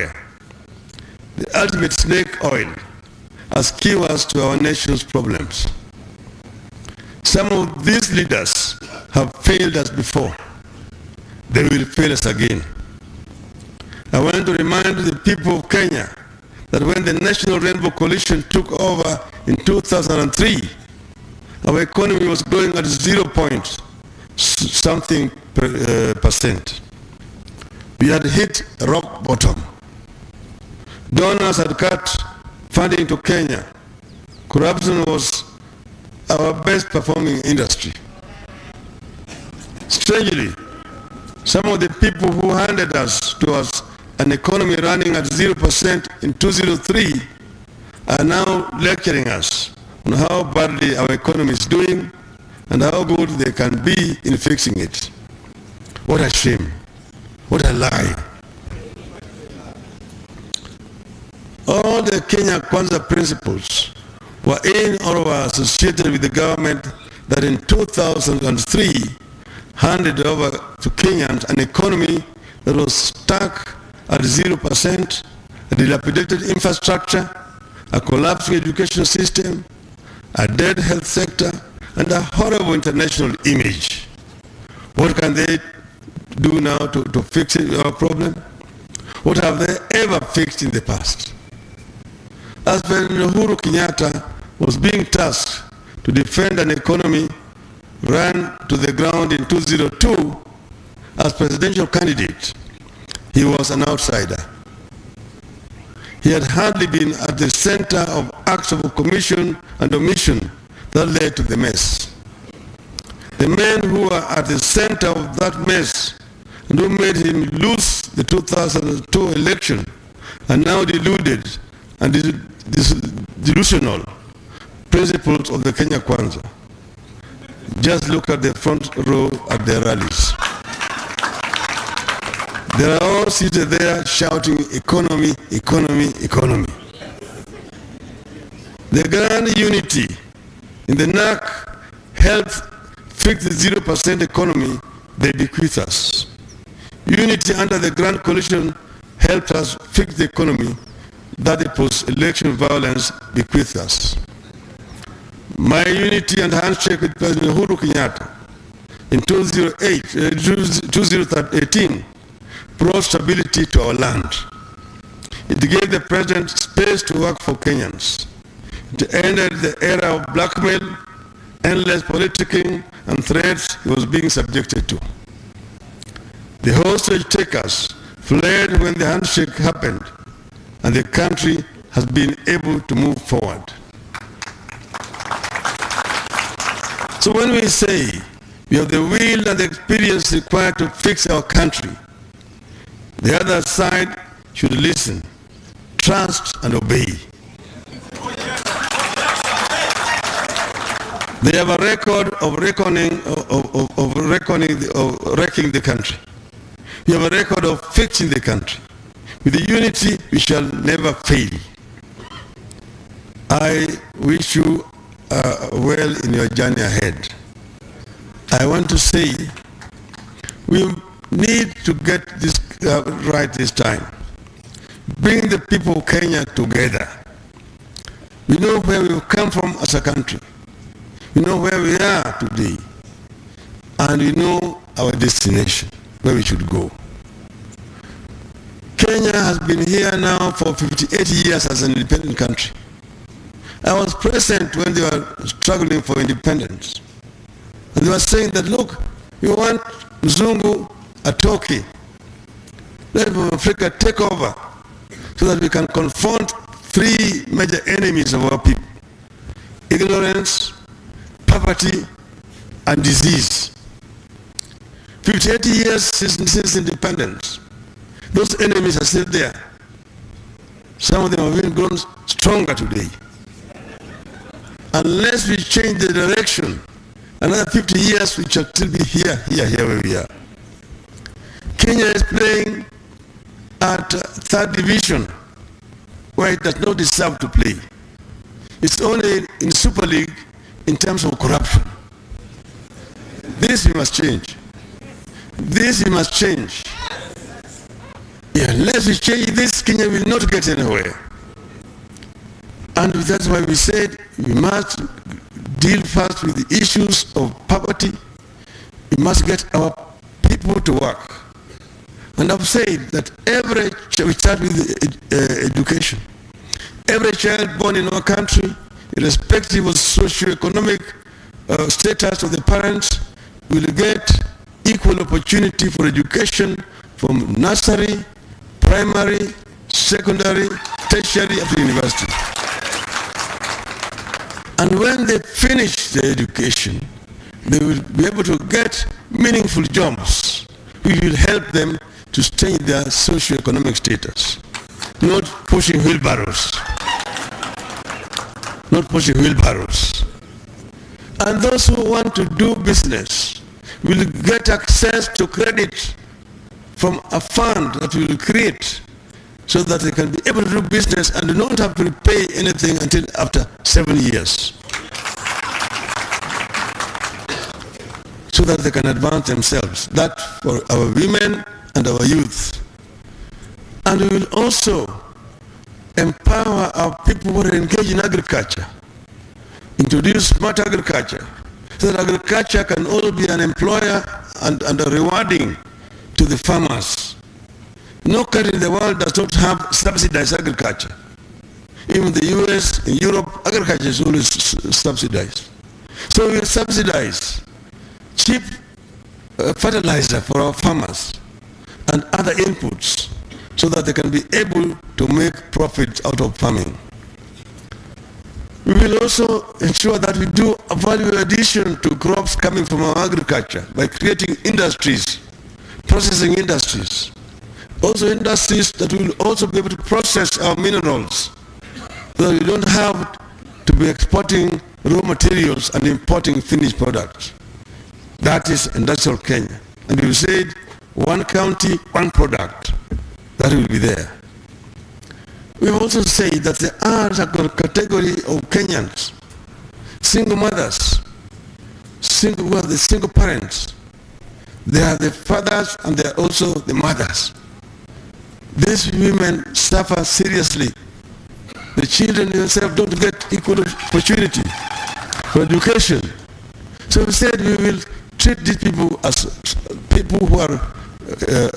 everywhere. The ultimate snake oil as cures to our nation's problems. Some of these leaders have failed us before. They will fail us again. I want to remind the people of Kenya that when the National Rainbow Coalition took over in 2003, our economy was growing at 0.something%. We had hit rock bottom. Donors had cut funding to Kenya. Corruption was our best performing industry. Strangely, some of the people who handed us to us an economy running at 0% in 2003 are now lecturing us on how badly our economy is doing and how good they can be in fixing it. What a shame. What a lie. All the Kenya Kwanza principles were in or were associated with the government that in 2003 handed over to Kenyans an economy that was stuck at 0%, a dilapidated infrastructure, a collapsing education system, a dead health sector, and a horrible international image. What can they do now to fix our problem? What have they ever fixed in the past? As President Uhuru Kenyatta was being tasked to defend an economy run to the ground in 2002, as presidential candidate, he was an outsider. He had hardly been at the center of acts of commission and omission that led to the mess. The men who were at the center of that mess and who made him lose the 2002 election are now deluded and delusional principles of the Kenya Kwanza. Just look at the front row at their rallies. They are all seated there shouting, economy, economy, economy. The grand unity in the NAC helped fix the 0% economy they bequeath us. Unity under the grand coalition helped us fix the economy that the post-election violence bequeathed us. My unity and handshake with President Uhuru Kenyatta in 2018 brought stability to our land. It gave the president space to work for Kenyans. It ended the era of blackmail, endless politicking, and threats he was being subjected to. The hostage takers fled when the handshake happened, and the country has been able to move forward. So when we say we have the will and the experience required to fix our country, the other side should listen, trust, and obey. They have a record of wrecking the country. We have a record of fixing the country. With the unity, we shall never fail. I wish you well in your journey ahead. I want to say we need to get this right this time. Bring the people of Kenya together. We know where we've come from as a country. We know where we are today. And we know our destination, where we should go. Kenya has been here now for 58 years as an independent country. I was present when they were struggling for independence. And they were saying that, look, we want Mzungu atoke. Let Africa take over so that we can confront three major enemies of our people: ignorance, poverty, and disease. 58 years since independence. Those enemies are still there. Some of them have even grown stronger today. Unless we change the direction, another 50 years we shall still be here where we are. Kenya is playing at third division, where it does not deserve to play. It's only in Super League in terms of corruption. This we must change. This we must change. Yeah. Unless we change this, Kenya will not get anywhere. And that's why we said we must deal first with the issues of poverty. We must get our people to work. And I've said that we start with education. Every child born in our country, irrespective of socio-economic status of the parents, will get equal opportunity for education from nursery, primary, secondary, tertiary, up to university. And when they finish their education, they will be able to get meaningful jobs which will help them to stay in their socio-economic status, not pushing wheelbarrows. Not pushing wheelbarrows. And those who want to do business will get access to credit from a fund that we will create so that they can be able to do business and do not have to pay anything until after 7 years. So that they can advance themselves. That for our women and our youth. And we will also empower our people who are engaged in agriculture. Introduce smart agriculture. So that agriculture can also be an employer and a rewarding to the farmers. No country in the world does not have subsidized agriculture. Even the US, in Europe, agriculture is always subsidized. So we will subsidize cheap fertilizer for our farmers and other inputs so that they can be able to make profits out of farming. We will also ensure that we do a value addition to crops coming from our agriculture by creating industries, processing industries. Also industries that will also be able to process our minerals so that we don't have to be exporting raw materials and importing finished products. That is industrial Kenya. And we said one county, one product. That will be there. We also say that there are a category of Kenyans, single mothers, the single parents. They are the fathers and they are also the mothers. These women suffer seriously. The children themselves don't get equal opportunity for education. So we said we will treat these people as people who are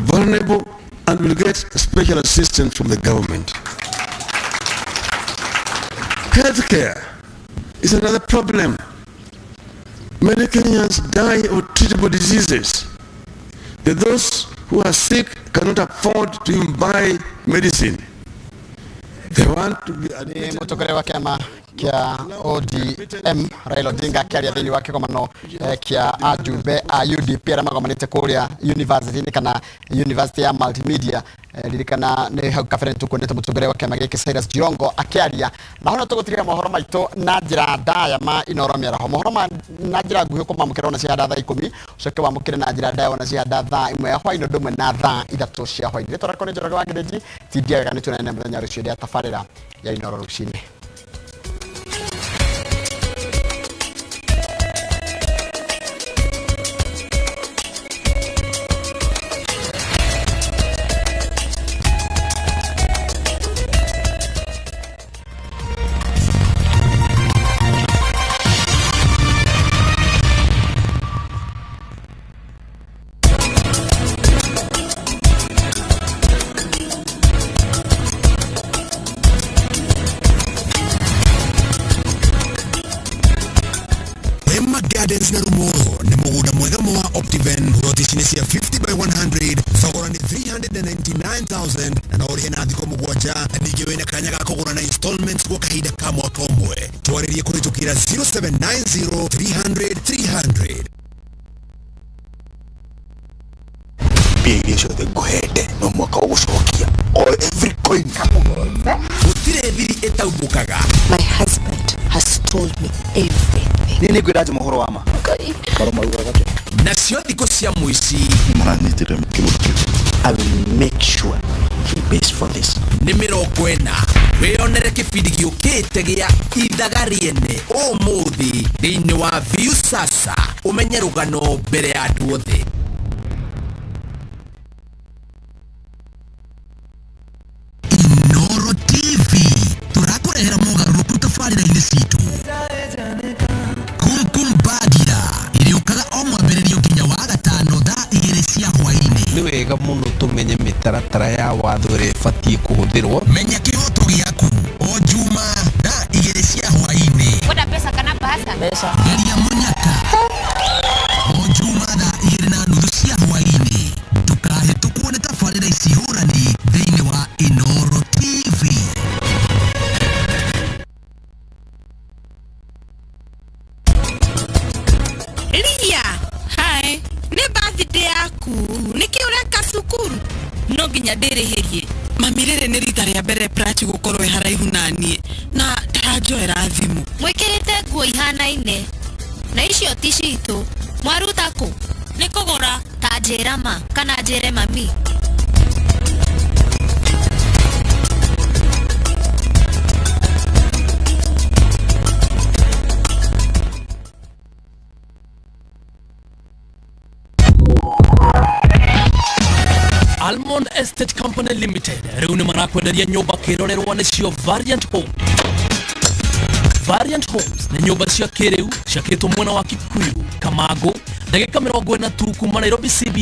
vulnerable and will get special assistance from the government. Healthcare is another problem. Many Kenyans die of treatable diseases. Those who are sick cannot afford to even buy medicine. They want to be admitted. Kia ODM Raila Odinga akiaria thini wa kikomano kia ajumbe a UDP ara magomanite kuria university ni kana university ya multimedia lirikana ne hau kafere tukonete mutugere wa kiama giki Cyrus Jongo akiaria na hono tugutiria mohoro maito na njira ndaya ma inoromia raho mohoro ma na njira nguhi kuma mukero na cia datha 10 ucoke wa mukire na njira ndaya na cia datha imwe ya hwaino ndumwe na tha ithatu cia hwaino torakone njoro wa gideji tidia kana tuna namba nya rucio ya tafarira ya inoro rucini. Gardens na Rumoro ni muguda mwega mwa Optiven rotishinesi ya 50 by 100 thogora ni 399,000 na nori na thiko mugwanja nigiwe na kanya gakogora na installments kwa kaida kama watomwe twaririe kuri tukira 0790 300 Bigisho de gohede no mwaka ugucokia all every coin kamugothe utire thiri etaubukaga. My husband has told me everything. Nini gwiraje mohoro wama na cio thiko cia muici I will make sure he pays for this. ni 40 wionere kibindi giukite gia ithagariene umuthi thiini wa View Sasa umenye rugano mbere ya andu othe. mitaratara ya watho ĩrĩa ĩbatiĩ kũhũthĩrwo. Menya kĩhoto gĩaku o juma thaa 2 cia hwaĩ-inĩ. Kwenda pesa kana bahasa? Pesa. Geria mũnyaka o juma thaa 2:30 cia hwaĩ-inĩ. Ndũkahĩtũkwo nĩ tabarĩra ici hũrani thĩinĩ wa Inooro TV. Ria, hai, nĩ birthday yaku, nĩkĩ ũreka cukuru? No nginya ndĩrĩhĩrie. Mami rĩrĩ nĩ rita rĩa mbere Prati gũkorwo haraihu naniĩ, na ndaranjoera thimũ. Mwĩkĩrĩte nguo ihanaine, na icio ti citũ. Mwaruta kũ? Nĩ kũgũra. Ta njĩra ma, kana njĩre mami. Almond Estate Company Limited rĩu nĩ marakwenderia nyũmba kĩrorerwa nĩcio Variant Home. Variant Homes nĩ nyũmba cia kĩrĩu ciakĩtwo mwena wa Kikuyu, Kamango, ndagĩka 40 tu kuma Nairobi CBD.